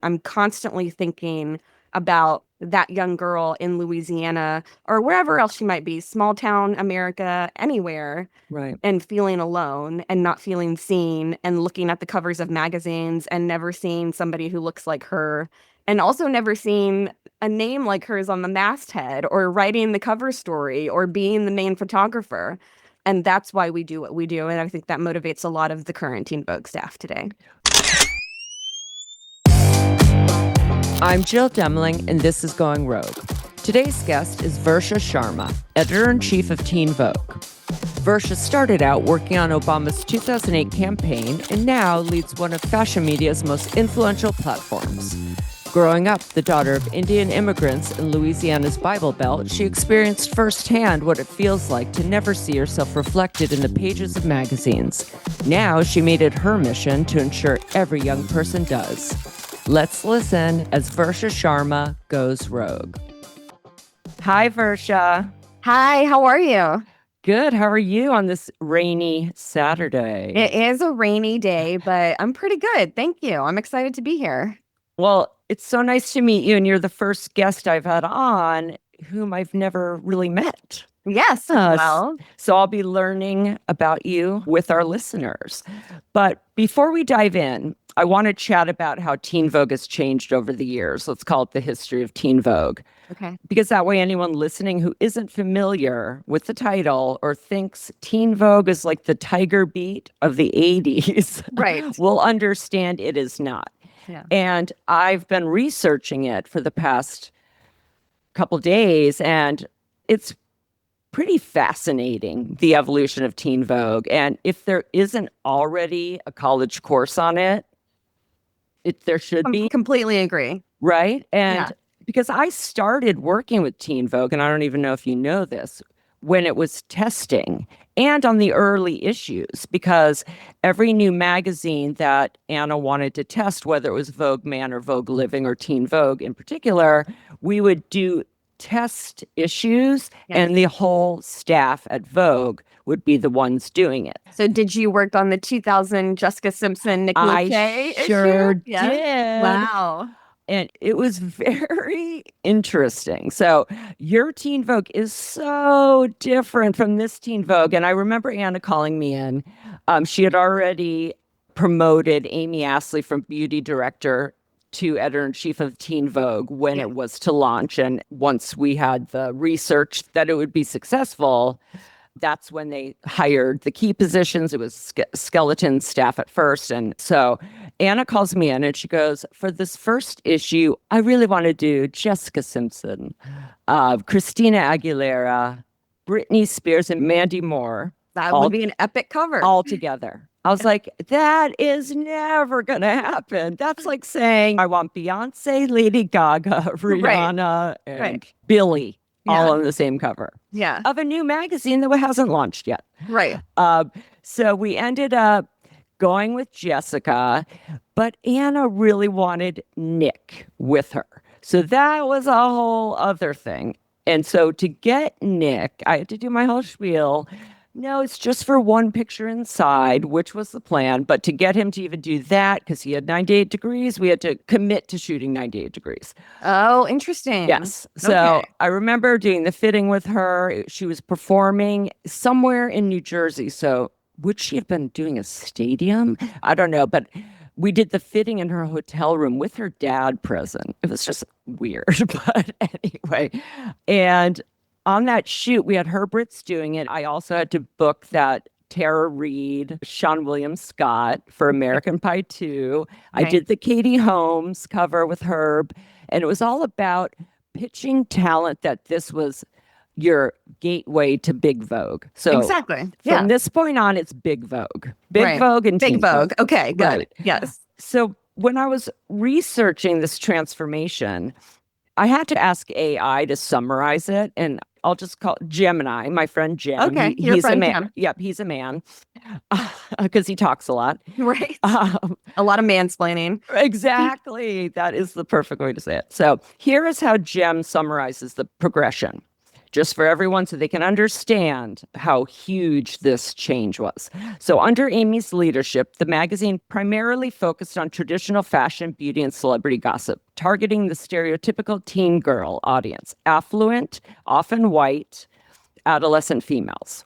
I'm constantly thinking about that young girl in Louisiana or wherever else she might be, small town America, anywhere, Right. and feeling alone and not feeling seen and looking at the covers of magazines and never seeing somebody who looks like her and also never seeing a name like hers on the masthead or writing the cover story or being the main photographer. And that's why we do what we do. And I think that motivates a lot of the current Teen Vogue staff today. I'm Jill Demling, and this is Going Rogue. Today's guest is Versha Sharma, editor-in-chief of Teen Vogue. Versha started out working on Obama's 2008 campaign and now leads one of fashion media's most influential platforms. Growing up the daughter of Indian immigrants in Louisiana's Bible Belt, she experienced firsthand what it feels like to never see herself reflected in the pages of magazines. Now she made it her mission to ensure every young person does. Let's listen as Versha Sharma goes rogue. Hi, Versha. Hi, how are you? Good. How are you on this rainy Saturday? It is a rainy day, but I'm pretty good. Thank you. I'm excited to be here. Well, it's so nice to meet you, and you're the first guest I've had on whom I've never really met. Yes, well. So I'll be learning about you with our listeners. But before we dive in, I want to chat about how Teen Vogue has changed over the years. Let's call it the history of Teen Vogue. Okay. Because that way anyone listening who isn't familiar with the title or thinks Teen Vogue is like the Tiger Beat of the 80s, Right. will understand it is not. Yeah. And I've been researching it for the past couple days, and it's pretty fascinating, the evolution of Teen Vogue. And if there isn't already a college course on it, there should be. Completely agree. Right? And because I started working with Teen Vogue, and I don't even know if you know this, when it was testing and on the early issues, because every new magazine that Anna wanted to test, whether it was Vogue Man or Vogue Living or Teen Vogue in particular, we would do test issues, and the whole staff at Vogue would be the ones doing it. So did you work on the 2000 Jessica Simpson, Nick Lachey issue? Sure did. Wow. And it was very interesting. So your Teen Vogue is so different from this Teen Vogue. And I remember Anna calling me in. She had already promoted Amy Astley from beauty director to editor-in-chief of Teen Vogue when it was to launch. And once we had the research that it would be successful, that's when they hired the key positions. It was skeleton staff at first. And so Anna calls me in and she goes, for this first issue, I really want to do Jessica Simpson, Christina Aguilera, Britney Spears, and Mandy Moore. That would be an epic cover. All together. I was like, that is never going to happen. That's like saying, I want Beyonce, Lady Gaga, Rihanna, and Billie all on the same cover. Yeah. Of a new magazine that hasn't launched yet. Right. So we ended up going with Jessica, but Anna really wanted Nick with her. So that was a whole other thing. And so to get Nick, I had to do my whole spiel. No, it's just for one picture inside, which was the plan. But to get him to even do that, because he had 98 degrees, we had to commit to shooting 98 degrees. Oh, interesting. Yes. So I remember doing the fitting with her. She was performing somewhere in New Jersey. So would she have been doing a stadium? I don't know. But we did the fitting in her hotel room with her dad present. It was just weird. But anyway, and on that shoot, we had Herbert's doing it. I also had to book that Tara Reid, Sean William Scott for American Pie 2. I did the Katie Holmes cover with Herb. And it was all about pitching talent that this was your gateway to Big Vogue. So exactly. From this point on, it's Big Vogue. Big Vogue and Big Teen Vogue. Okay, good. Right. Yes. So when I was researching this transformation, I had to ask AI to summarize it, and I'll just call Gemini, my friend Jim. Okay, he's a man. Jim. Yep, he's a man because he talks a lot. Right. A lot of mansplaining. Exactly. That is the perfect way to say it. So here is how Jem summarizes the progression. just for everyone so they can understand how huge this change was. So under Amy's leadership, the magazine primarily focused on traditional fashion, beauty, and celebrity gossip, targeting the stereotypical teen girl audience, affluent, often white, adolescent females.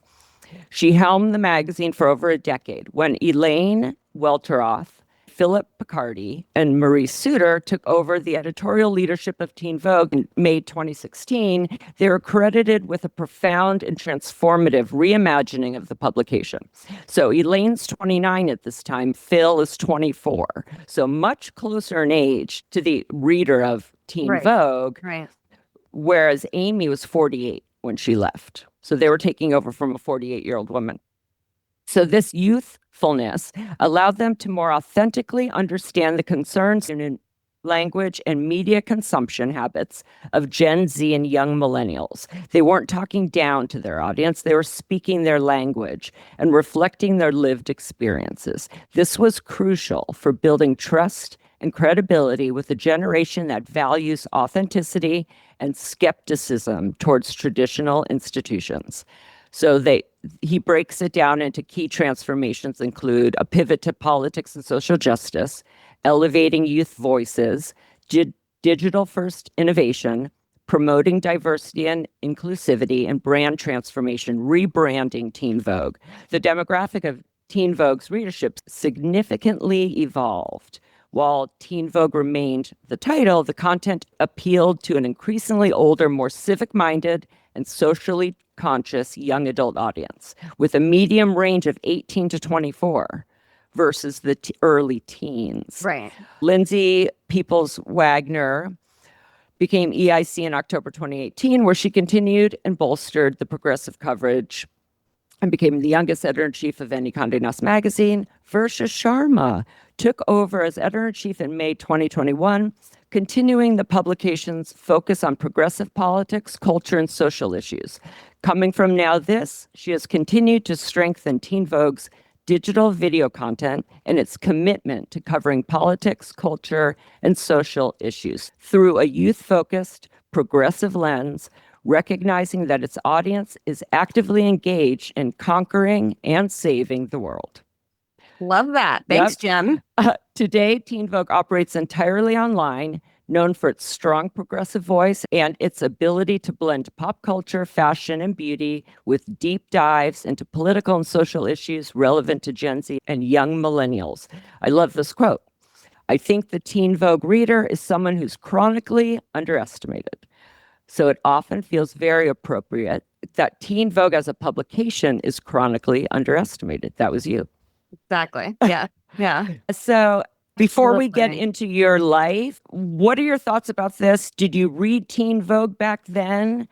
She helmed the magazine for over a decade. When Elaine Welteroth, Philip Picardi, and Marie Suter took over the editorial leadership of Teen Vogue in May 2016, they were credited with a profound and transformative reimagining of the publication. So Elaine's 29 at this time, Phil is 24, so much closer in age to the reader of Teen Vogue, whereas Amy was 48 when she left. So they were taking over from a 48-year-old woman. So this youthfulness allowed them to more authentically understand the concerns in language and media consumption habits of Gen Z and young millennials. They weren't talking down to their audience. They were speaking their language and reflecting their lived experiences. This was crucial for building trust and credibility with a generation that values authenticity and skepticism towards traditional institutions. So he breaks it down into key transformations include a pivot to politics and social justice, elevating youth voices, digital-first innovation, promoting diversity and inclusivity, and brand transformation, rebranding Teen Vogue. The demographic of Teen Vogue's readership significantly evolved. While Teen Vogue remained the title, the content appealed to an increasingly older, more civic-minded, and socially conscious young adult audience, with a medium range of 18 to 24 versus the early teens. Right. Lindsay Peoples-Wagner became EIC in October 2018, where she continued and bolstered the progressive coverage and became the youngest editor-in-chief of any Condé Nast magazine. Versha Sharma took over as editor-in-chief in May 2021, continuing the publication's focus on progressive politics, culture, and social issues. Coming from Now This, she has continued to strengthen Teen Vogue's digital video content and its commitment to covering politics, culture, and social issues through a youth-focused, progressive lens, recognizing that its audience is actively engaged in conquering and saving the world. Love that. Thanks, Jen. Today, Teen Vogue operates entirely online, known for its strong progressive voice and its ability to blend pop culture, fashion, and beauty with deep dives into political and social issues relevant to Gen Z and young millennials. I love this quote. I think the Teen Vogue reader is someone who's chronically underestimated. So it often feels very appropriate that Teen Vogue as a publication is chronically underestimated. That was you. Exactly. Yeah. Yeah. So before we get Absolutely. into your life, what are your thoughts about this? Did you read Teen Vogue back then?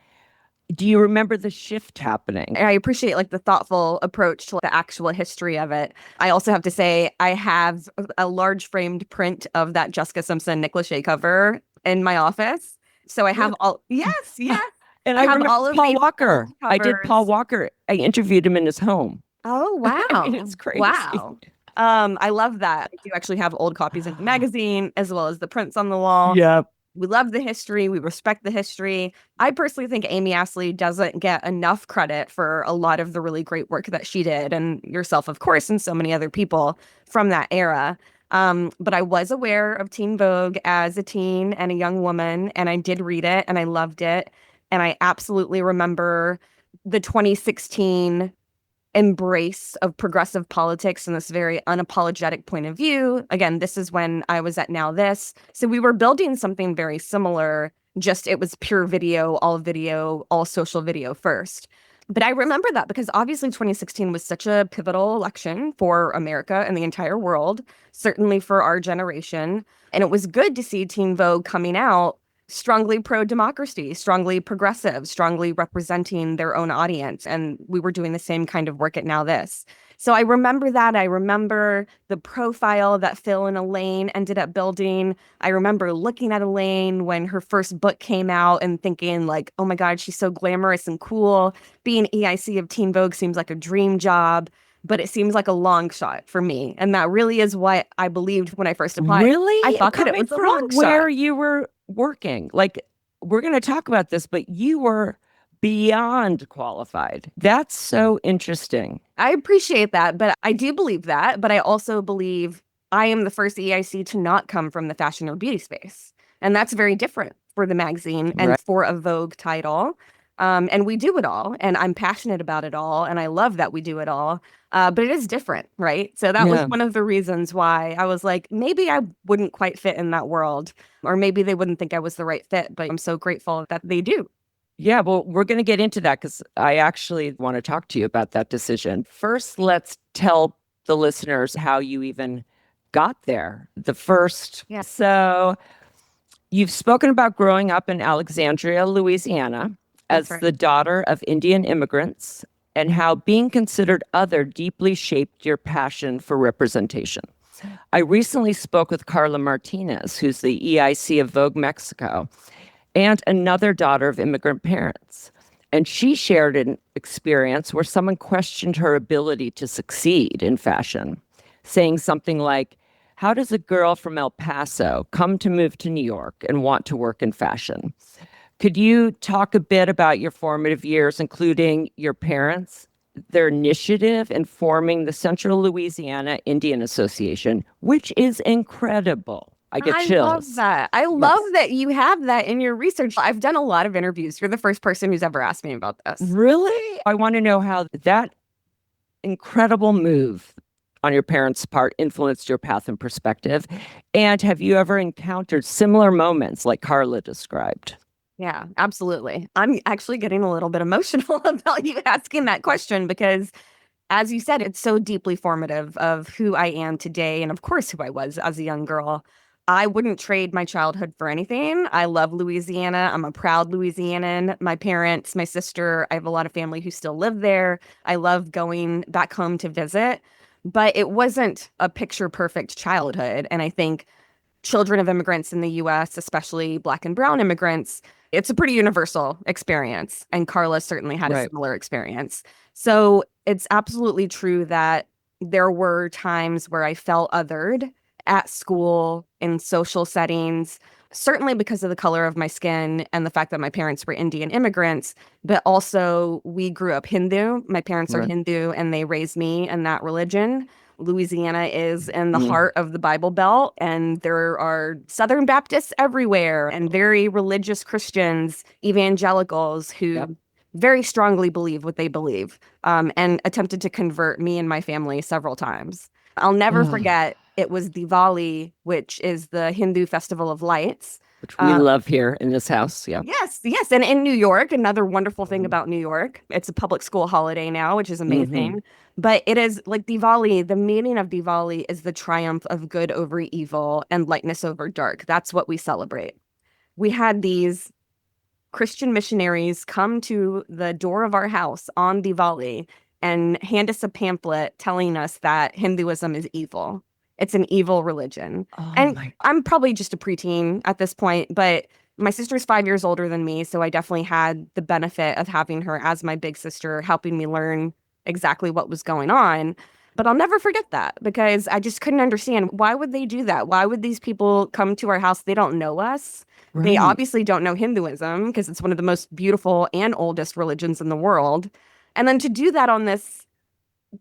Do you remember the shift happening? I appreciate the thoughtful approach to the actual history of it. I also have to say I have a large framed print of that Jessica Simpson Nick Lachey cover in my office. So I have all yes. And I I have remember all of Paul these Walker. I did covers. Paul Walker. I interviewed him in his home. Oh, wow. It's crazy. Wow. I love that. I do actually have old copies of the magazine as well as the prints on the wall. Yeah. We love the history. We respect the history. I personally think Amy Astley doesn't get enough credit for a lot of the really great work that she did, and yourself, of course, and so many other people from that era. But I was aware of Teen Vogue as a teen and a young woman, and I did read it, and I loved it. And I absolutely remember the 2016 embrace of progressive politics and this very unapologetic point of view. Again, this is when I was at Now This. So we were building something very similar, just it was pure video, all social video first. But I remember that because obviously 2016 was such a pivotal election for America and the entire world, certainly for our generation. And it was good to see Teen Vogue coming out strongly pro-democracy, strongly progressive, strongly representing their own audience. And we were doing the same kind of work at Now This. So I remember that. I remember the profile that Phil and Elaine ended up building. I remember looking at Elaine when her first book came out and thinking oh my God, she's so glamorous and cool. Being EIC of Teen Vogue seems like a dream job, but it seems like a long shot for me. And that really is what I believed when I first applied. Really? I thought that it was a long shot. Where you were working. We're going to talk about this, but you were beyond qualified. That's so interesting. I appreciate that, but I do believe that. But I also believe I am the first EIC to not come from the fashion or beauty space. And that's very different for the magazine Right. and for a Vogue title. And we do it all, and I'm passionate about it all, and I love that we do it all. But it is different, right? So that was Yeah. one of the reasons why I was like, maybe I wouldn't quite fit in that world, or maybe they wouldn't think I was the right fit, but I'm so grateful that they do. Yeah, well, we're going to get into that because I actually want to talk to you about that decision. First, let's tell the listeners how you even got there. The first. Yeah, So, you've spoken about growing up in Alexandria, Louisiana, that's as right. the daughter of Indian immigrants and how being considered other deeply shaped your passion for representation. I recently spoke with Carla Martinez, who's the EIC of Vogue Mexico, and another daughter of immigrant parents. And she shared an experience where someone questioned her ability to succeed in fashion, saying something like, how does a girl from El Paso come to move to New York and want to work in fashion? Could you talk a bit about your formative years, including your parents, their initiative in forming the Central Louisiana Indian Association, which is incredible? I get I love chills. that. I love Yes. that you have that in your research. I've done a lot of interviews. You're the first person who's ever asked me about this. Really? I want to know how that incredible move on your parents' part influenced your path and perspective. And have you ever encountered similar moments like Carla described? Yeah, absolutely. I'm actually getting a little bit emotional about you asking that question because, as you said, it's so deeply formative of who I am today and, of course, who I was as a young girl. I wouldn't trade my childhood for anything. I love Louisiana. I'm a proud Louisianan. My parents, my sister, I have a lot of family who still live there. I love going back home to visit, but it wasn't a picture perfect childhood. And I think children of immigrants in the US, especially Black and Brown immigrants, it's a pretty universal experience. And Carla certainly had a Right. similar experience. So it's absolutely true that there were times where I felt othered at school, in social settings, certainly because of the color of my skin and the fact that my parents were Indian immigrants, but also we grew up Hindu. My parents are Right. Hindu and they raised me in that religion. Louisiana is in the Mm. heart of the Bible Belt, and there are Southern Baptists everywhere and very religious Christians, evangelicals Yep. who very strongly believe what they believe, and attempted to convert me and my family several times. I'll never Ah, forget it was Diwali, which is the Hindu festival of lights. which we Uh, love here in this house. Yeah. Yes, yes. And in New York, another wonderful thing Mhm. about New York, it's a public school holiday now, which is Mhm. amazing. But it is like Diwali, the meaning of Diwali is the triumph of good over evil and lightness over dark. That's what we celebrate. We had these Christian missionaries come to the door of our house on Diwali and hand us a pamphlet telling us that Hinduism is evil. It's an evil religion. Oh And my. I'm probably just a preteen at this point, but my sister's 5 years older than me. So I definitely had the benefit of having her as my big sister, helping me learn exactly what was going on. But I'll never forget that because I just couldn't understand why would they do that? Why would these people come to our house? They don't know us. They Right. obviously don't know Hinduism because it's one of the most beautiful and oldest religions in the world. And then to do that on this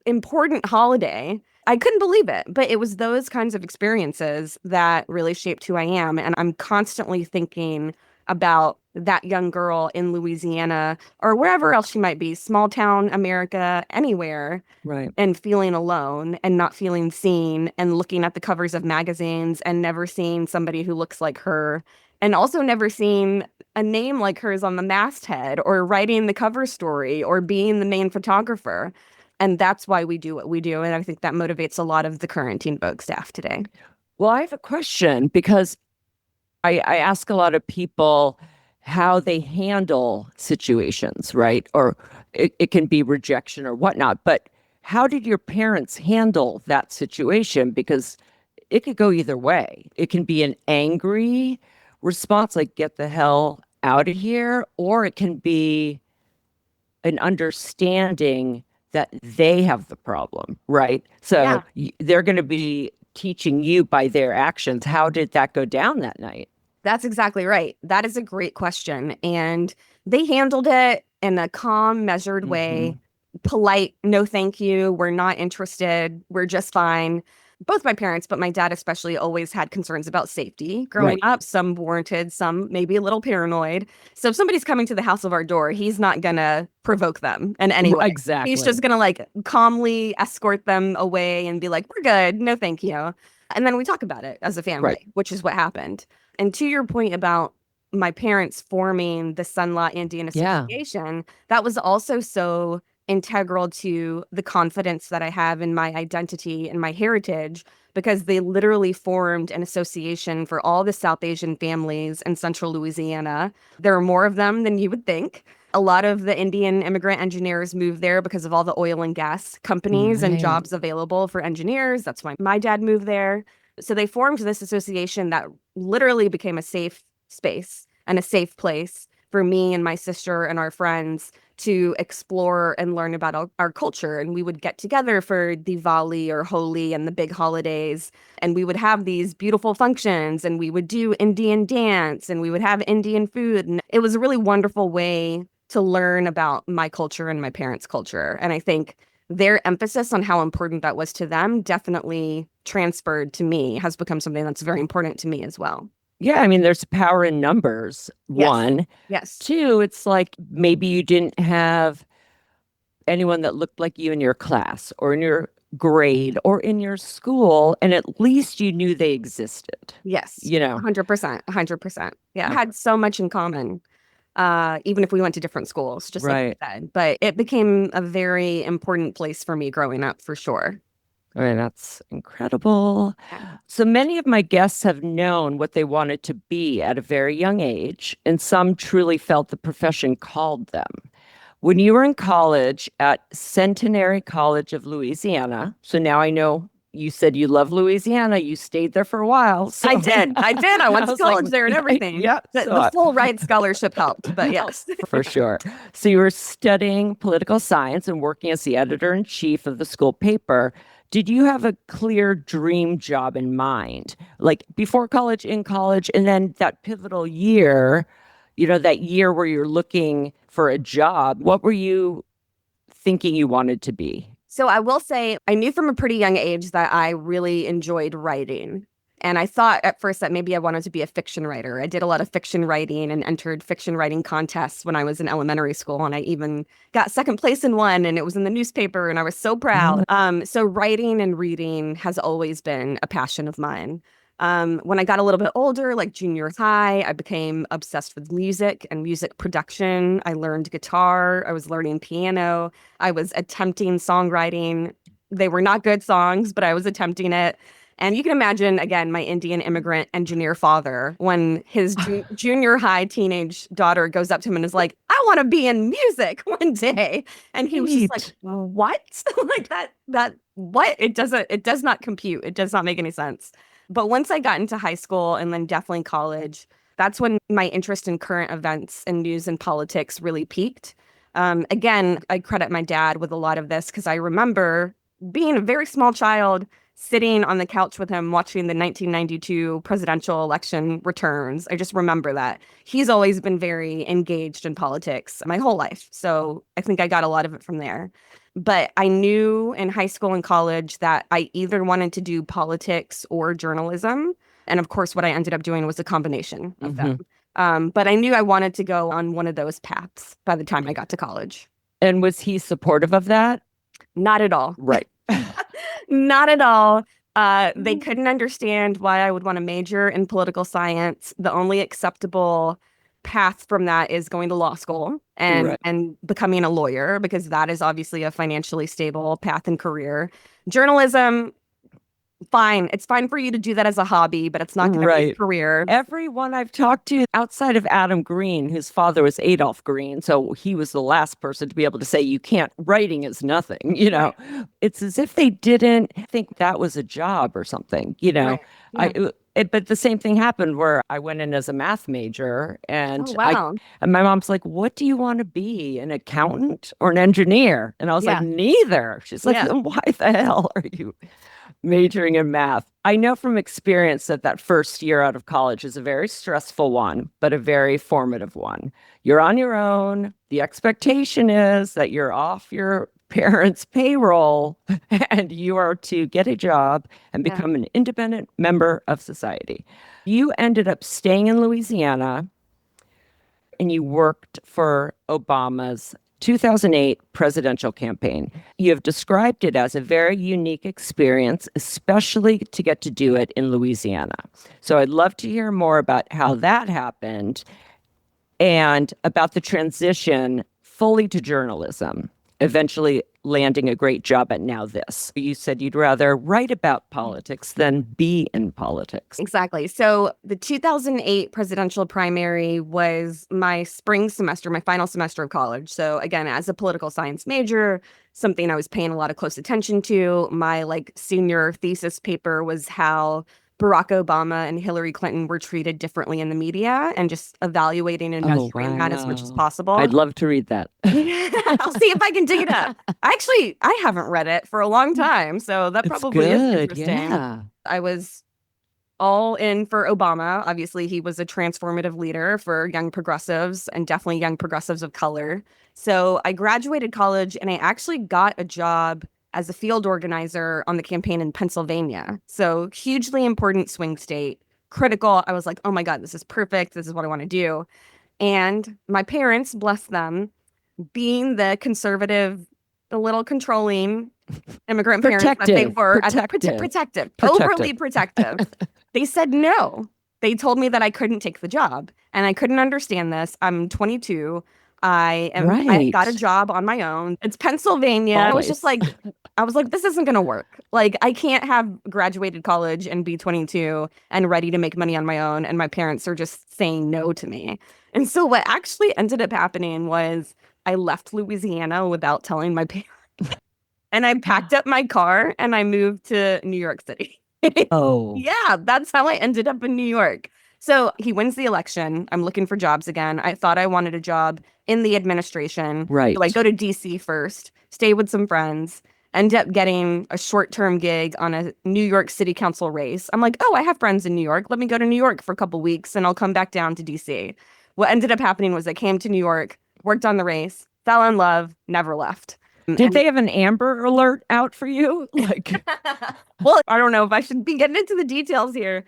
important holiday, I couldn't believe it. But it was those kinds of experiences that really shaped who I am. And I'm constantly thinking about that young girl in Louisiana or wherever else she might be, small town America, anywhere, Right. and feeling alone and not feeling seen and looking at the covers of magazines and never seeing somebody who looks like her and also never seeing a name like hers on the masthead or writing the cover story or being the main photographer. And that's why we do what we do. And I think that motivates a lot of the current Teen Vogue staff today. Well, I have a question because I ask a lot of people how they handle situations, right? Or it can be rejection or whatnot. But how did your parents handle that situation? Because it could go either way. It can be an angry response, like, get the hell out of here, or it can be an understanding that they have the problem, right? So Yeah. they're going to be teaching you by their actions. How did that go down that night? That's exactly right. That is a great question. And they handled it in a calm, measured way, Hmm. polite, no thank you. We're not interested. We're just fine. Both my parents, but my dad especially, always had concerns about safety growing Right. up, some warranted, some maybe a little paranoid. So if somebody's coming to the house of our door, he's not gonna provoke them in any way. He's Exactly. just gonna like calmly escort them away and be like, we're good, no thank you. And then we talk about it as a Right. family, which is what happened. And to your point about my parents forming the Sunlaw Indian Yeah. Association, that was also so integral to the confidence that I have in my identity and my heritage because they literally formed an association for all the South Asian families in central Louisiana. There are more of them than you would think. A lot of the Indian immigrant engineers moved there because of all the oil and gas companies and Right. jobs available for engineers. That's why my dad moved there. So they formed this association that literally became a safe space and a safe place for me and my sister and our friends to explore and learn about our culture. And we would get together for Diwali or Holi and the big holidays. And we would have these beautiful functions and we would do Indian dance and we would have Indian food. And it was a really wonderful way to learn about my culture and my parents' culture. And I think their emphasis on how important that was to them definitely transferred to me, has become something that's very important to me as well. Yeah, I mean, there's power in numbers, Yes. one. Yes. Two, it's like maybe you didn't have anyone that looked like you in your class or in your grade or in your school, and at least you knew they existed, Yes. you know? 100%. 100%. Yeah. Had so much in common, even if we went to different schools, just like you Right. said. But it became a very important place for me growing up, for sure. I mean, that's incredible. Yeah. So many of my guests have known what they wanted to be at a very young age, and some truly felt the profession called them. When you were in college at Centenary College of Louisiana, so now I know you said you love Louisiana, you stayed there for a while. So I did. I did. I went I to was like, college there and everything. yeah, The full ride scholarship helped, but yes. for sure. So you were studying political science and working as the editor in chief of the school paper. Did you have a clear dream job in mind, like before college, in college, and then that pivotal year, that year where you're looking for a job? What were you thinking you wanted to be? So I will say I knew from a pretty young age that I really enjoyed writing. And I thought at first that maybe I wanted to be a fiction writer. I did a lot of fiction writing and entered fiction writing contests when I was in elementary school. And I even got second place in one and it was in the newspaper and I was so proud. So writing and reading has always been a passion of mine. When I got a little bit older, like junior high, I became obsessed with music and music production. I learned guitar. I was learning piano. I was attempting songwriting. They were not good songs, but I was attempting it. And you can imagine, again, my Indian immigrant engineer father, when his junior high teenage daughter goes up to him and is like, I want to be in music one day. And he was just like, Neat. what? Like what? It does not compute. It does not make any sense. But once I got into high school and then definitely college, that's when my interest in current events and news and politics really peaked. Again, I credit my dad with a lot of this because I remember being a very small child sitting on the couch with him watching the 1992 presidential election returns. I just remember that. He's always been very engaged in politics my whole life. So I think I got a lot of it from there. But I knew in high school and college that I either wanted to do politics or journalism. And of course, what I ended up doing was a combination of Hmm. them. But I knew I wanted to go on one of those paths by the time I got to college. And was he supportive of that? Not at all. Right. Not at all. They couldn't understand why I would want to major in political science. The only acceptable path from that is going to law school Right. and becoming a lawyer because that is obviously a financially stable path and career. Journalism, fine. It's fine for you to do that as a hobby, but it's not going to be a Right. career. Everyone I've talked to outside of Adam Green, whose father was Adolph Green, so he was the last person to be able to say you can't, writing is nothing. It's as if they didn't think that was a job or something. Right. Yeah. But the same thing happened where I went in as a math major Oh, and wow. my mom's like, what do you want to be, an accountant or an engineer? And I was like, Yeah. neither. She's like, Yeah. then why the hell are you majoring in math. I know from experience that that first year out of college is a very stressful one, but a very formative one. You're on your own. The expectation is that you're off your parents' payroll and you are to get a job and Yeah. become an independent member of society. You ended up staying in Louisiana and you worked for Obama's 2008 presidential campaign. You have described it as a very unique experience, especially to get to do it in Louisiana. So I'd love to hear more about how that happened and about the transition fully to journalism, eventually landing a great job at Now This. You said you'd rather write about politics than be in politics. Exactly. So the 2008 presidential primary was my spring semester, my final semester of college. So again, as a political science major, something I was paying a lot of close attention to. My like senior thesis paper was how Barack Obama and Hillary Clinton were treated differently in the media and just evaluating and Oh, measuring that as much as wow. possible. I'd love to read that. I'll see if I can dig it up. Actually, I haven't read it for a long time, so that It's probably is good. interesting. Yeah. I was all in for Obama. Obviously, he was a transformative leader for young progressives and definitely young progressives of color. So I graduated college and I actually got a job as a field organizer on the campaign in Pennsylvania. So hugely important swing state, critical. I was like, oh my God, this is perfect. This is what I want to do. And my parents, bless them, being the conservative, a little controlling immigrant parents that they were, protective, overly protective. They said no. They told me that I couldn't take the job, and I couldn't understand this. I'm 22. I got a job on my own. It's Pennsylvania. I was just like, this isn't going to work. Like, I can't have graduated college and be 22 and ready to make money on my own. And my parents are just saying no to me. And so what actually ended up happening was I left Louisiana without telling my parents. And I packed up my car and I moved to New York City. Oh. Yeah, that's how I ended up in New York. So he wins the election. I'm looking for jobs again. I thought I wanted a job in the administration. Right. So I go to DC first, stay with some friends, end up getting a short-term gig on a New York City Council race. I'm like, oh, I have friends in New York. Let me go to New York for a couple weeks and I'll come back down to DC. What ended up happening was I came to New York, worked on the race, fell in love, never left. Did they have an Amber Alert out for you? Like, well, I don't know if I should be getting into the details here.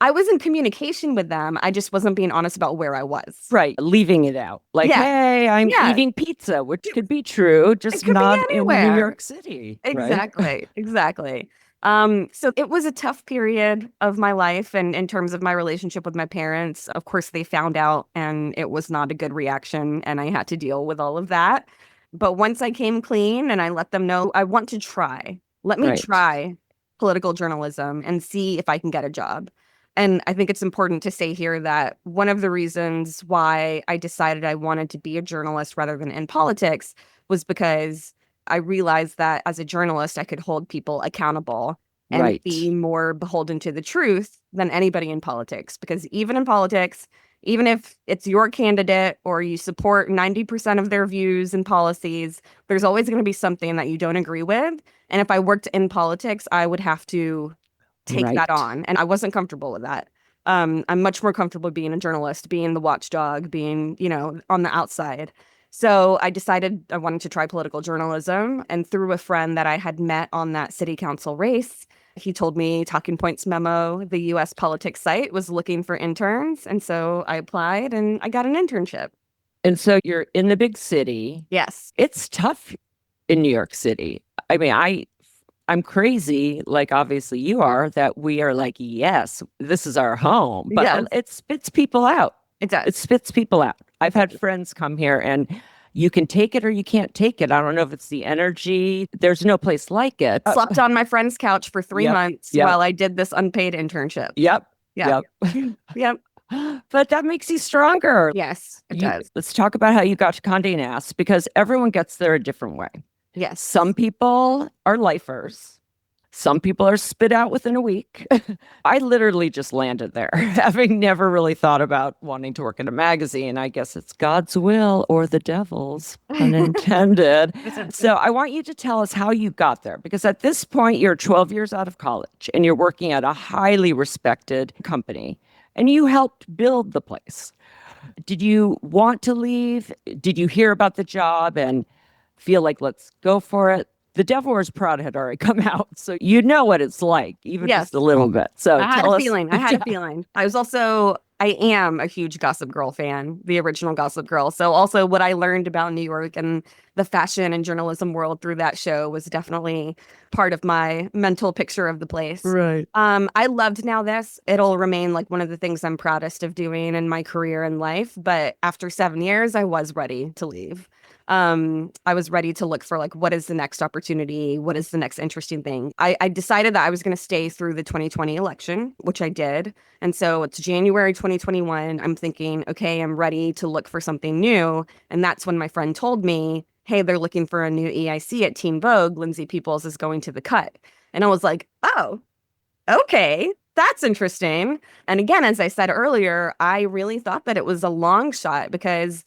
I was in communication with them. I just wasn't being honest about where I was. Right. Leaving it out. Like, hey, I'm eating pizza, which could be true, just not in New York City. Exactly. Right? Exactly. So it was a tough period of my life. And in terms of my relationship with my parents, of course, they found out and it was not a good reaction. And I had to deal with all of that. But once I came clean and I let them know, I want to try. Let me try political journalism and see if I can get a job. And I think it's important to say here that one of the reasons why I decided I wanted to be a journalist rather than in politics was because I realized that as a journalist, I could hold people accountable and be more beholden to the truth than anybody in politics. Because even in politics, even if it's your candidate or you support 90% of their views and policies, there's always going to be something that you don't agree with. And if I worked in politics, I would have to take that on. And I wasn't comfortable with that. I'm much more comfortable being a journalist, being the watchdog, being, on the outside. So I decided I wanted to try political journalism. And through a friend that I had met on that city council race, he told me Talking Points Memo, the U.S. politics site, was looking for interns. And so I applied and I got an internship. And so you're in the big city. Yes. It's tough in New York City. I mean, I'm crazy, like obviously you are, that we are like, yes, this is our home. But it spits people out. It does. It spits people out. I've had friends come here and you can take it or you can't take it. I don't know if it's the energy. There's no place like it. Slept on my friend's couch for 3 months while I did this unpaid internship. Yep. But that makes you stronger. Yes, it does. Let's talk about how you got to Condé Nast, because everyone gets there a different way. Yes. Some people are lifers. Some people are spit out within a week. I literally just landed there, having never really thought about wanting to work in a magazine. I guess it's God's will or the devil's, pun intended. So I want you to tell us how you got there, because at this point, you're 12 years out of college and you're working at a highly respected company and you helped build the place. Did you want to leave? Did you hear about the job and feel like, let's go for it? The Devil Wears Prada had already come out, so you know what it's like, even just Yes. a little bit. So I had tell a us. feeling. I had a feeling. I am a huge Gossip Girl fan, the original Gossip Girl. So also what I learned about New York and the fashion and journalism world through that show was definitely part of my mental picture of the place. Right. I loved Now This. It'll remain like one of the things I'm proudest of doing in my career and life. But after 7 years, I was ready to leave. I was ready to look for like, what is the next opportunity? What is the next interesting thing? I decided that I was going to stay through the 2020 election, which I did. And so it's January 2021. I'm thinking, okay, I'm ready to look for something new. And that's when my friend told me, hey, they're looking for a new EIC at Teen Vogue. Lindsay Peoples is going to the cut. And I was like, oh, okay, that's interesting. And again, as I said earlier, I really thought that it was a long shot because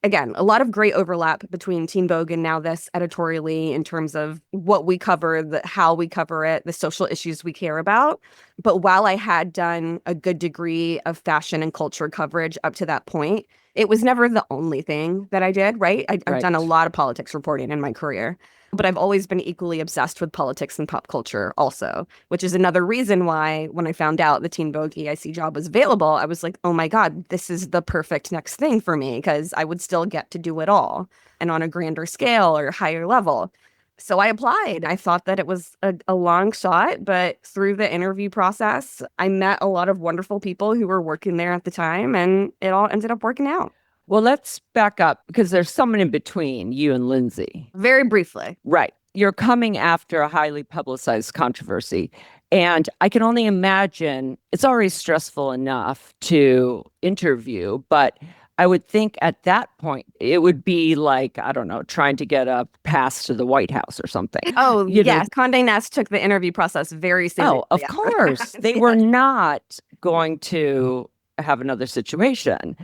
again, a lot of great overlap between Teen Vogue and Now This editorially in terms of what we cover, how we cover it, the social issues we care about. But while I had done a good degree of fashion and culture coverage up to that point, it was never the only thing that I did, right? I've done a lot of politics reporting in my career. But I've always been equally obsessed with politics and pop culture also, which is another reason why when I found out the Teen Vogue EIC job was available, I was like, oh my God, this is the perfect next thing for me because I would still get to do it all and on a grander scale or higher level. So I applied. I thought that it was a long shot, but through the interview process, I met a lot of wonderful people who were working there at the time, and it all ended up working out. Well, let's back up because there's someone in between you and Lindsay. Very briefly. Right. You're coming after a highly publicized controversy. And I can only imagine it's already stressful enough to interview, but I would think at that point it would be like, I don't know, trying to get a pass to the White House or something. Oh, yes. Condé Nast took the interview process very seriously. Oh, of course. They were not going to have another situation.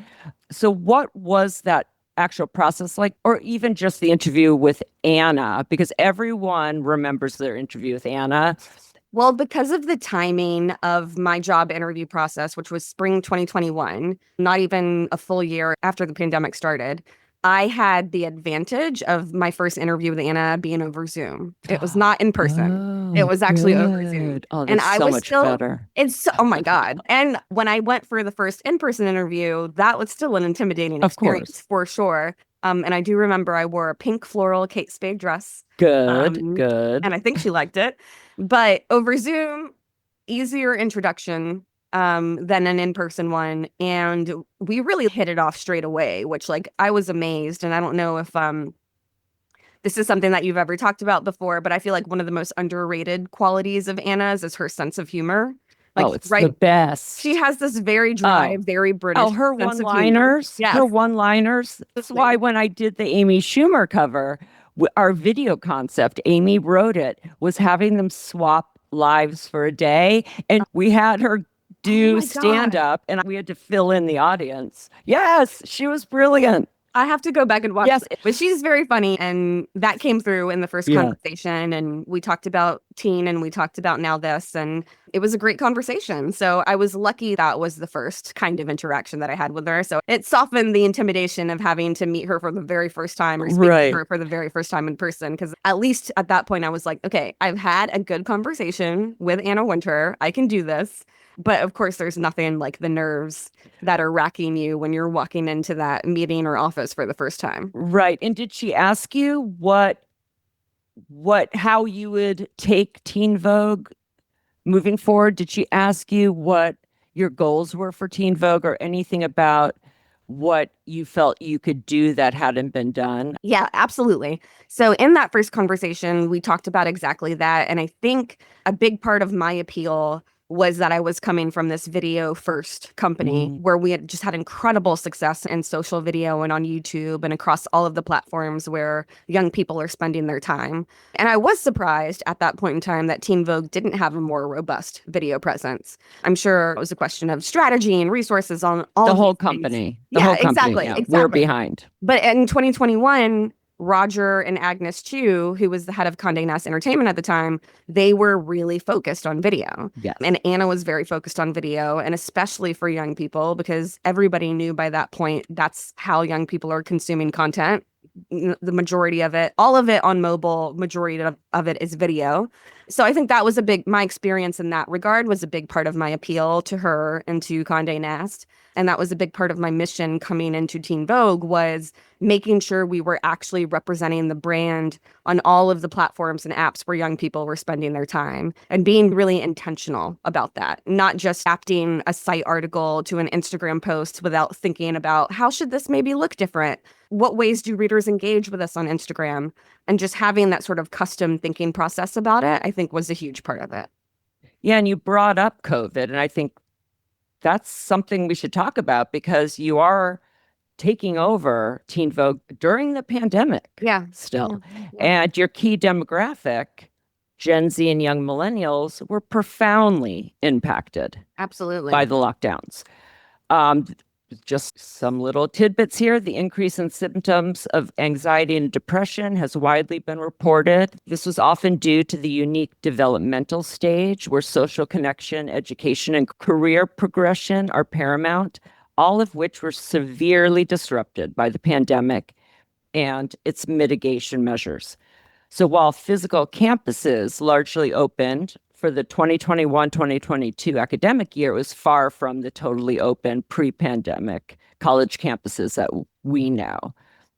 So what was that actual process like, or even just the interview with Anna? Because everyone remembers their interview with Anna. Well, because of the timing of my job interview process, which was spring 2021, not even a full year after the pandemic started, I had the advantage of my first interview with Anna being over Zoom. It was not in person. It was actually over Zoom. Oh, that's so much better. Oh my God. And when I went for the first in-person interview, that was still an intimidating experience for sure. And I do remember I wore a pink floral Kate Spade dress. Good. And I think she liked it. But over Zoom, easier introduction than an in-person one. And we really hit it off straight away, which like I was amazed. And I don't know if this is something that you've ever talked about before, but I feel like one of the most underrated qualities of Anna's is her sense of humor. Like, it's the best. She has this very dry, very British. Oh, her one-liners. Yes. Her one-liners. That's why when I did the Amy Schumer cover, our video concept, Amy wrote it, was having them swap lives for a day. And we had her do stand up and we had to fill in the audience. Yes, she was brilliant. I have to go back and watch it. But she's very funny. And that came through in the first conversation. And we talked about Teen and we talked about Now This. And it was a great conversation. So I was lucky that was the first kind of interaction that I had with her. So it softened the intimidation of having to meet her for the very first time or speak to her for the very first time in person. Because at least at that point, I was like, okay, I've had a good conversation with Anna Wintour. I can do this. But of course, there's nothing like the nerves that are racking you when you're walking into that meeting or office for the first time. Right. And did she ask you how you would take Teen Vogue moving forward? Did she ask you what your goals were for Teen Vogue or anything about what you felt you could do that hadn't been done? Yeah, absolutely. So in that first conversation, we talked about exactly that. And I think a big part of my appeal was that I was coming from this video first company Mm. where we had just had incredible success in social video and on YouTube and across all of the platforms where young people are spending their time. And I was surprised at that point in time that Teen Vogue didn't have a more robust video presence. I'm sure it was a question of strategy and resources on all The of whole these things. company. The Yeah, whole company. exactly. Yeah, we're Exactly. behind. But in 2021, Roger and Agnes Chu, who was the head of Condé Nast Entertainment at the time, they were really focused on video. Yes. And Anna was very focused on video, and especially for young people, because everybody knew by that point that's how young people are consuming content. The majority of it, all of it on mobile, majority of it is video. So I think that was my experience in that regard was a big part of my appeal to her and to Condé Nast. And that was a big part of my mission coming into Teen Vogue was making sure we were actually representing the brand on all of the platforms and apps where young people were spending their time and being really intentional about that, not just adapting a site article to an Instagram post without thinking about how should this maybe look different? What ways do readers engage with us on Instagram? And just having that sort of custom thinking process about it, I think was a huge part of it. Yeah, and you brought up COVID, and I think that's something we should talk about because you are taking over Teen Vogue during the pandemic. Yeah. Still. Yeah. And your key demographic, Gen Z and young millennials, were profoundly impacted Absolutely. by the lockdowns. Just some little tidbits here. The increase in symptoms of anxiety and depression has widely been reported. This was often due to the unique developmental stage where social connection, education, and career progression are paramount, all of which were severely disrupted by the pandemic and its mitigation measures. So while physical campuses largely opened for the 2021-2022 academic year, it was far from the totally open pre-pandemic college campuses that we know.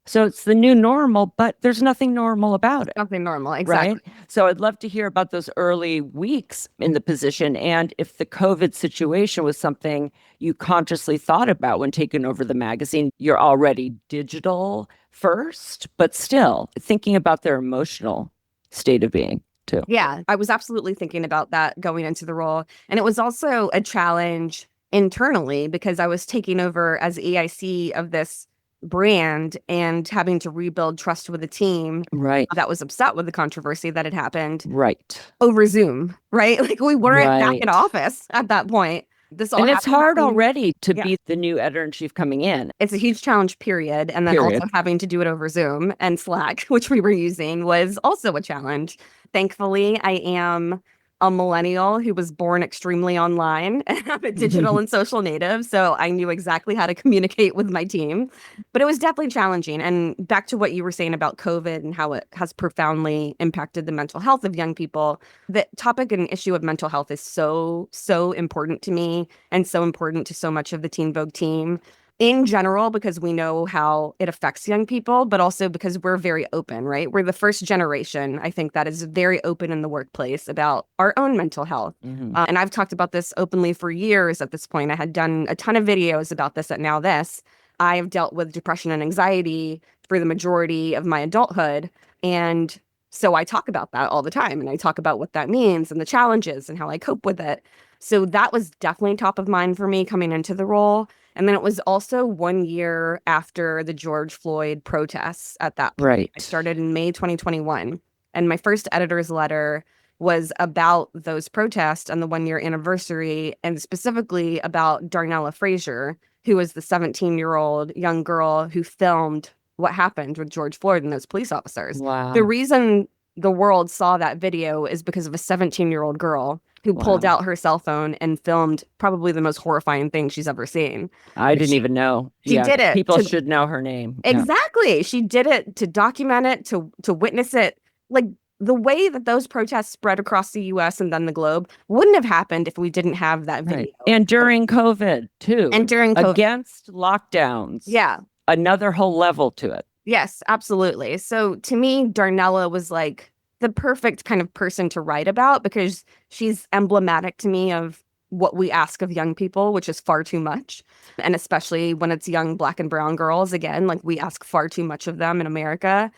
So it's the new normal, but there's nothing normal about it. Nothing normal, exactly. Right? So I'd love to hear about those early weeks in the position and if the COVID situation was something you consciously thought about when taking over the magazine. You're already digital first, but still thinking about their emotional state of being too. Yeah, I was absolutely thinking about that going into the role. And it was also a challenge internally because I was taking over as EIC of this brand and having to rebuild trust with a team Right. that was upset with the controversy that had happened Right. over Zoom, right? Like we weren't back Right. in office at that point. This all And it's hard happened. already to Yeah. be the new editor-in-chief coming in. It's a huge challenge, period. And then Period. also having to do it over Zoom and Slack, which we were using, was also a challenge. Thankfully, I am a millennial who was born extremely online and I'm a digital and social native. So I knew exactly how to communicate with my team. But it was definitely challenging. And back to what you were saying about COVID and how it has profoundly impacted the mental health of young people, the topic and issue of mental health is so, so important to me and so important to so much of the Teen Vogue team. In general, because we know how it affects young people, but also because we're very open, right? We're the first generation, I think, that is very open in the workplace about our own mental health. Mhm. And I've talked about this openly for years at this point. I had done a ton of videos about this at Now This. I have dealt with depression and anxiety for the majority of my adulthood. And so I talk about that all the time. And I talk about what that means and the challenges and how I cope with it. So that was definitely top of mind for me coming into the role. And then it was also 1 year after the George Floyd protests at that point. Right. I started in May 2021. And my first editor's letter was about those protests and the 1 year anniversary, and specifically about Darnella Frazier, who was the 17-year-old young girl who filmed what happened with George Floyd and those police officers. Wow. The reason the world saw that video is because of a 17-year-old girl who pulled Wow. out her cell phone and filmed probably the most horrifying thing she's ever seen. I didn't even know. She did it People to- should know her name. Yeah. Exactly. She did it to document it, to witness it. Like the way that those protests spread across the US and then the globe wouldn't have happened if we didn't have that video. Right. And during COVID too. And during COVID. Against lockdowns. Yeah. Another whole level to it. Yes, absolutely. So to me, Darnella was like the perfect kind of person to write about because she's emblematic to me of what we ask of young people, which is far too much. And especially when it's young Black and brown girls, again, like we ask far too much of them in America.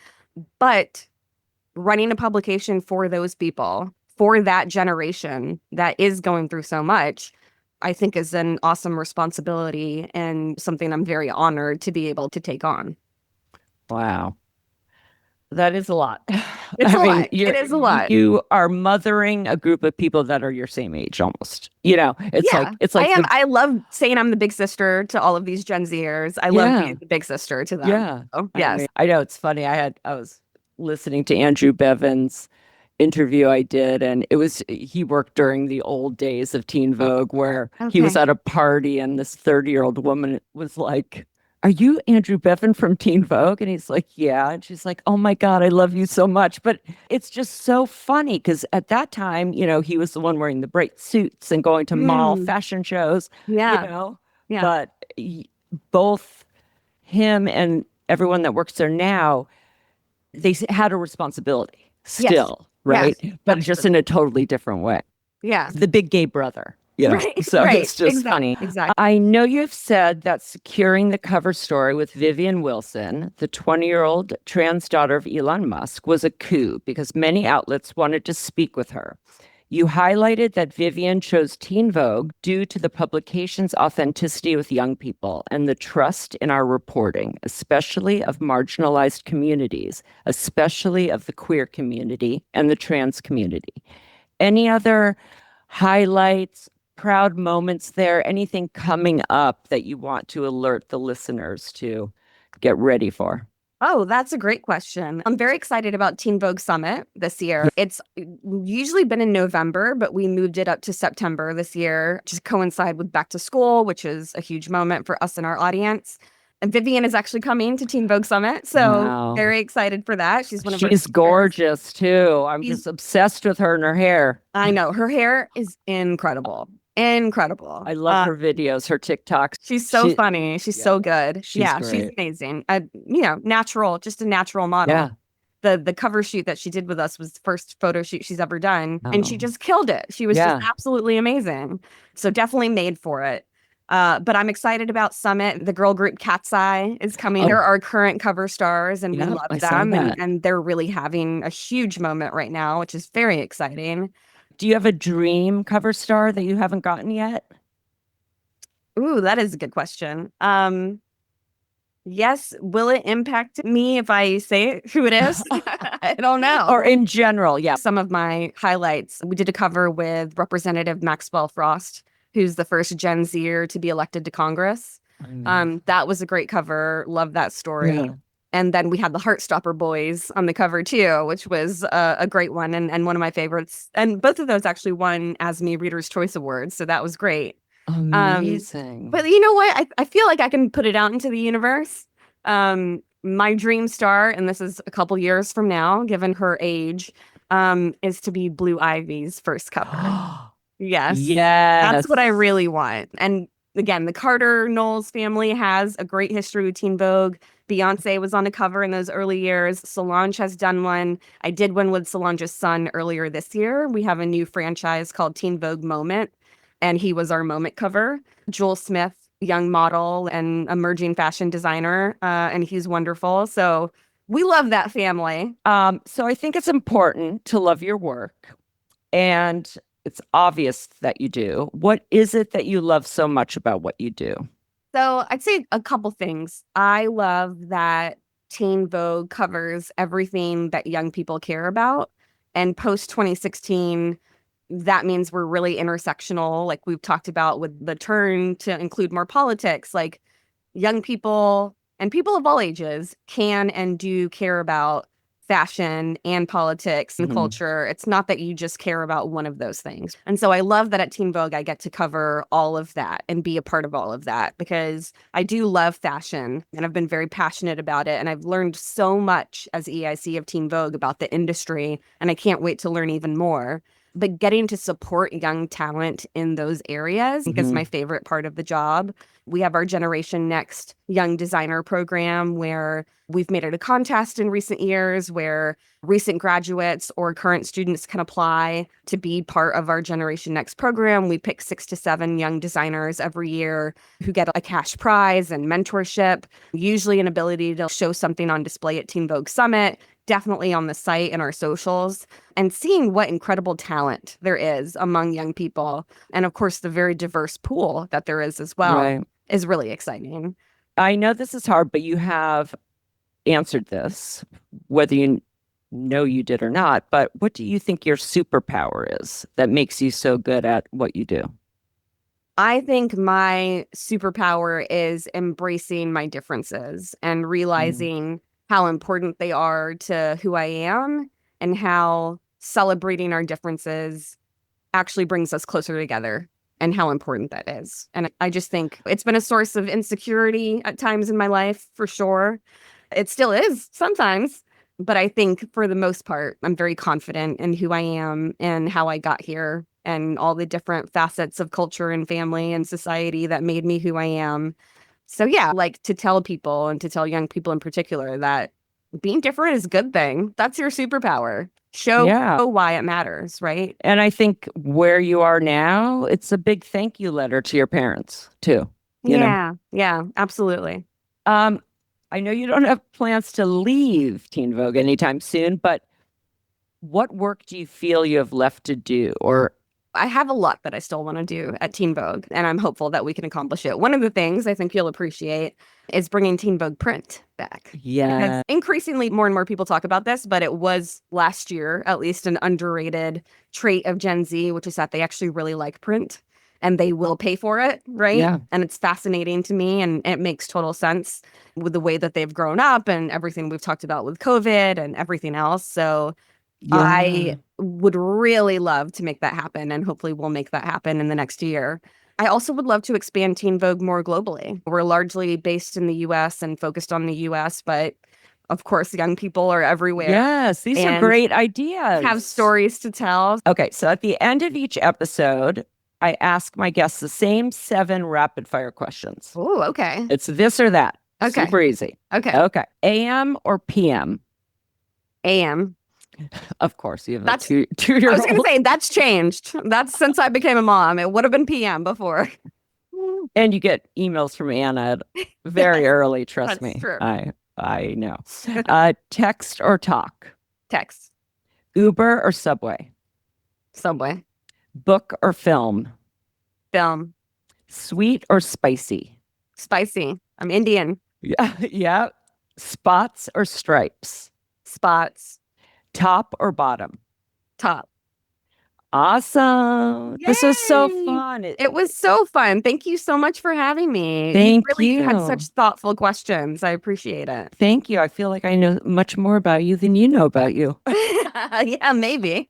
But running a publication for those people for that generation that is going through so much, I think is an awesome responsibility and something I'm very honored to be able to take on. Wow. That is a lot. It's I a mean, lot. It is a lot. you are mothering a group of people that are your same age almost. Yeah, It's I like am. the I love saying I'm the big sister to all of these Gen Zers. I love yeah, being the big sister to them. yeah. So, I yes. mean, I know it's funny. I was listening to Andrew Bevan's interview I did, and he worked during the old days of Teen Vogue where he was Okay. at a party and this 30-year-old woman was like, "Are you Andrew Bevan from Teen Vogue?" And he's like, "Yeah." And she's like, "Oh my God, I love you so much." But it's just so funny because at that time, he was the one wearing the bright suits and going to mall Mm, fashion shows, you yeah. know, Yeah. but both him and everyone that works there now, they had a responsibility Yes. still, right? Yes. But just in Absolutely. a totally different way. Yeah. The big gay brother. Yeah. Right. So Right. it's just Exactly. funny. Exactly. I know you have said that securing the cover story with Vivian Wilson, the 20-year-old trans daughter of Elon Musk, was a coup because many outlets wanted to speak with her. You highlighted that Vivian chose Teen Vogue due to the publication's authenticity with young people and the trust in our reporting, especially of marginalized communities, especially of the queer community and the trans community. Any other highlights, proud moments there, anything coming up that you want to alert the listeners to get ready for? Oh, that's a great question. I'm very excited about Teen Vogue Summit this year. It's usually been in November, but we moved it up to September this year to coincide with back to school, which is a huge moment for us and our audience. And Vivian is actually coming to Teen Vogue Summit, so Wow. very excited for that. She's one of our She's speakers. gorgeous too. I'm She's, just obsessed with her and her hair. I know her hair is incredible, incredible. I love her videos, her TikToks. She's so funny. She's Yeah, so good. she's Yeah, she's great. amazing. Natural, just a natural model. Yeah. The cover shoot that she did with us was the first photo shoot she's ever done, and she Oh, just killed it. She was just yeah. absolutely amazing. So definitely made for it. But I'm excited about Summit. The girl group Cat's Eye is coming. Oh, They're our current cover stars, and we yeah, love I saw them. And that. and they're really having a huge moment right now, which is very exciting. Do you have a dream cover star that you haven't gotten yet? Ooh, that is a good question. Yes, will it impact me if I say who it is? I don't know. Or in general, yeah. Some of my highlights, we did a cover with Representative Maxwell Frost, who's the first Gen Zer to be elected to Congress. That was a great cover. Love that story. Yeah. And then we had the Heartstopper Boys on the cover too, which was a great one and one of my favorites. And both of those actually won ASME Reader's Choice Awards, so that was great. Amazing. But you know what? I feel like I can put it out into the universe. My dream star, and this is a couple years from now, given her age, is to be Blue Ivy's first cover. Yes. Yes. That's what I really want. And again, the Carter Knowles family has a great history with Teen Vogue. Beyonce was on a cover in those early years. Solange has done one. I did one with Solange's son earlier this year. We have a new franchise called Teen Vogue Moment, and he was our moment cover. Joel Smith, young model and emerging fashion designer, and he's wonderful. So we love that family. So I think it's important to love your work, and it's obvious that you do. What is it that you love so much about what you do? So I'd say a couple things. I love that Teen Vogue covers everything that young people care about. And post 2016, that means we're really intersectional, like we've talked about with the turn to include more politics. Like young people and people of all ages can and do care about fashion and politics and culture. It's not that you just care about one of those things. And so I love that at Teen Vogue, I get to cover all of that and be a part of all of that because I do love fashion and I've been very passionate about it. And I've learned so much as EIC of Teen Vogue about the industry, and I can't wait to learn even more. But getting to support young talent in those areas is my favorite part of the job. We have our Generation Next Young Designer program where we've made it a contest in recent years where recent graduates or current students can apply to be part of our Generation Next program. We pick 6 to 7 young designers every year who get a cash prize and mentorship, usually an ability to show something on display at Teen Vogue Summit, definitely on the site and our socials, and seeing what incredible talent there is among young people. And of course, the very diverse pool that there is as well Right. is really exciting. I know this is hard, but you have answered this, whether you know you did or not. But what do you think your superpower is that makes you so good at what you do? I think my superpower is embracing my differences and realizing how important they are to who I am and how celebrating our differences actually brings us closer together and how important that is. And I just think it's been a source of insecurity at times in my life, for sure. It still is sometimes. But I think for the most part, I'm very confident in who I am and how I got here and all the different facets of culture and family and society that made me who I am. So yeah, like to tell people and to tell young people in particular that being different is a good thing. That's your superpower. Show Yeah. why it matters, right? And I think where you are now, it's a big thank you letter to your parents too. You know? Yeah, absolutely. Um, I know you don't have plans to leave Teen Vogue anytime soon, but what work do you feel you have left to do? Or I have a lot that I still want to do at Teen Vogue, and I'm hopeful that we can accomplish it. One of the things I think you'll appreciate is bringing Teen Vogue print back. yeah, Because increasingly more and more people talk about this, but it was last year, at least an underrated trait of Gen Z, which is that they actually really like print and they will pay for it, right? Yeah. And it's fascinating to me and it makes total sense with the way that they've grown up and everything we've talked about with COVID and everything else. So I would really love to make that happen, and hopefully we'll make that happen in the next year. I also would love to expand Teen Vogue more globally. We're largely based in the US and focused on the US, but of course, young people are everywhere. Yes, these are and great ideas. Have stories to tell. Okay, so at the end of each episode, I ask my guests the same 7 rapid fire questions. Oh, okay. It's this or that. Okay. Super easy. Okay. Okay. AM or PM? AM. Of course, you have That's- a 2-year-old. I was going to say that's changed. That's since I became a mom. It would have been PM before. And you get emails from Anna very early, trust That's me. true. I know. Text or talk? Text. Uber or Subway? Subway. Book or film? Film. Sweet or spicy? Spicy. I'm Indian. Yeah, yeah. Spots or stripes? Spots. Top or bottom? Top. Awesome. This was so Yay! fun. It was so fun. Thank you so much for having me. Thank really had you. such thoughtful questions. I appreciate it. Thank you. I feel like I know much more about you than you know about you. Yeah, maybe.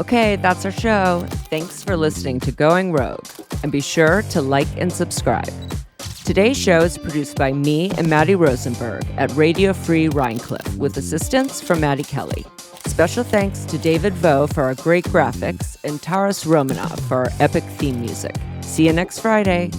Okay, that's our show. Thanks for listening to Going Rogue. And be sure to like and subscribe. Today's show is produced by me and Maddie Rosenberg at Radio Free Rhinecliff with assistance from Maddie Kelly. Special thanks to David Vo for our great graphics and Taras Romanov for our epic theme music. See you next Friday.